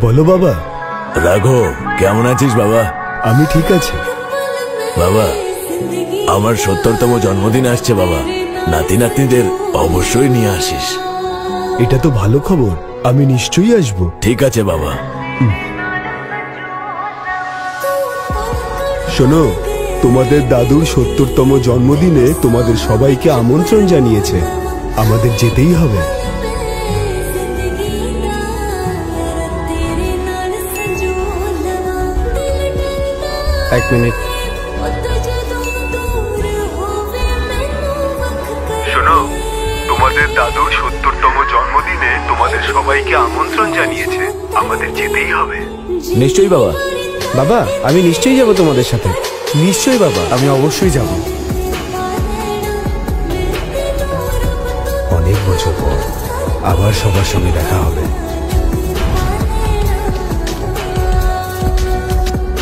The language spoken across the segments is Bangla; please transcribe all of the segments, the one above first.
বলো বাবা। রাঘব, কেমন আছিস বাবা? আমি ঠিক আছি বাবা। আমার ৭০তম জন্মদিন আসছে বাবা, নাতি নাতনিদের অবশ্যই নিয়ে আসিস। এটা তো ভালো খবর, আমি নিশ্চয়ই আসব। ঠিক আছে বাবা। শোনো, তোমাদের দাদুর ৭০তম জন্মদিনে তোমাদের সবাইকে আমন্ত্রণ জানিয়েছে, আমাদের যেতেই হবে। এক মিনিট। শোনো, তোমাদের দাদুর ৭০তম জন্মদিনে তোমাদের সবাইকে আমন্ত্রণ জানিয়েছে, আমাদের যেতেই হবে। নিশ্চয়ই বাবা। বাবা, আমি নিশ্চয়ই যাব তোমাদের সাথে। নিশ্চয়ই বাবা, আমি অবশ্যই যাব। অনেক বছর পর আবার সবার সঙ্গে দেখা হবে।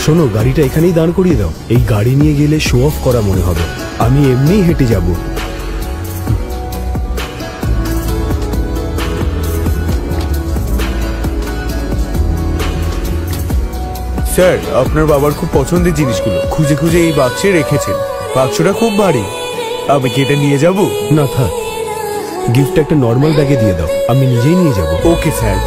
শোনো, গাড়িটা এখানেই দাঁড় করিয়ে দাও। এই গাড়ি নিয়ে গেলে শো অফ করা মনে হবে, আমি এমনিই হেঁটে যাব। স্যার, আপনার বাবার খুব পছন্দের জিনিসগুলো খুঁজে খুঁজে এই বাক্সে রেখেছেন। বাক্সটা খুব ভারী, আমি কি এটা নিয়ে যাব? না থাক, গিফট একটা নর্মাল ব্যাগে দিয়ে দাও, আমি নিজেই নিয়ে যাব। Okay sir.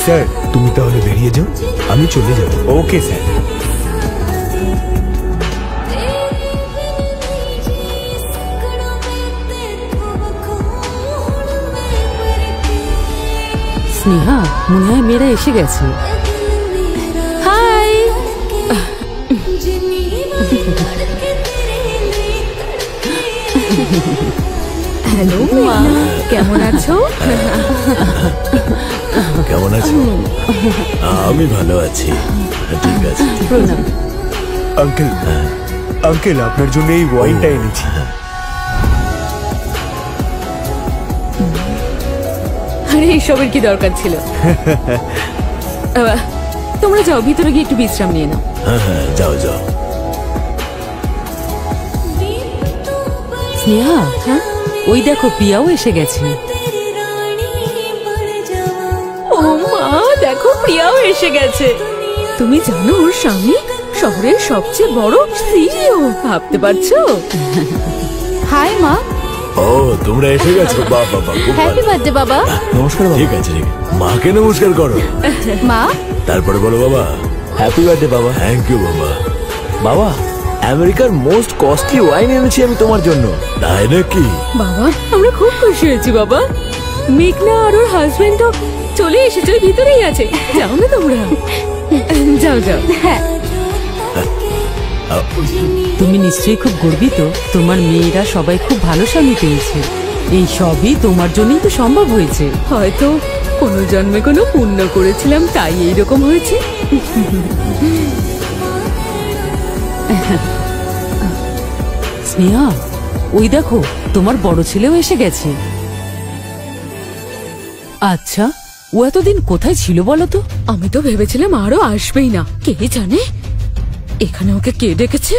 স্যার, তুমি তাহলে বেরিয়ে যাও, আমি চলে যাব। Okay sir. স্নেহা, মনে হয় মেয়েরা এসে গেছে। হাই। হ্যালো মা, কেমন আছো? কেমন আছো? আমি ভালো আছি। ঠিক আছে। প্রণাম। আঙ্কেল, আঙ্কেল আপনার জন্য এই ওয়াইনটা এনেছি। আরে এসবের কি দরকার ছিল? তোমরা যাও, ভিতরে গিয়ে একটু বিশ্রাম নিয়ে নাও। হ্যাঁ হ্যাঁ, যাও যাও। স্নেহা, হ্যাঁ ওই দেখো প্রিয়াও এসে গেছে। ও মা, দেখো প্রিয়াও এসে গেছে। তুমি জানো ওর স্বামী শহরের সবচেয়ে বড় সিইও, ভাবতে পারছো? হাই মা। ও, তোমরা এসে গেছো? বাবা বাবা, খুব ভালো। হ্যাপি বার্থডে বাবা। নমস্কার বাবা। ঠিক আছে, ঠিক আছে। মাকে নমস্কার করো। মা। তারপরে বলো বাবা হ্যাপি বার্থডে বাবা। থ্যাংক ইউ বাবা। বাবা, আমেরিকার মোস্ট কস্টলি ওয়াইন এনেছি আমি তোমার জন্য। তাই নাকি? বাবা, আমরা খুব খুশি হয়েছি বাবা। মেঘনা আর ওর হাজবেন্ডও চলে এসেছে, ভিতরেই আছে। যাও না তোমরা, যাও যাও। হ্যাঁ, তুমি নিশ্চয়ই খুব গর্বিত, তোমার মেয়েরা সবাই খুব ভালো স্বামী পেয়েছে। এই সবই তোমার জন্যই তো সম্ভব হয়েছে। হয়তো কোনো জন্মে কোনো পুণ্য করেছিলাম, তাই এইরকম হয়েছে। স্নেহা, ওই দেখো তোমার বড় ছেলেও এসে গেছে। আচ্ছা, ও এতদিন কোথায় ছিল বলো তো? আমি তো ভেবেছিলাম আরো আসবেই না। কে জানে এখানে ওকে কে ডেকেছে।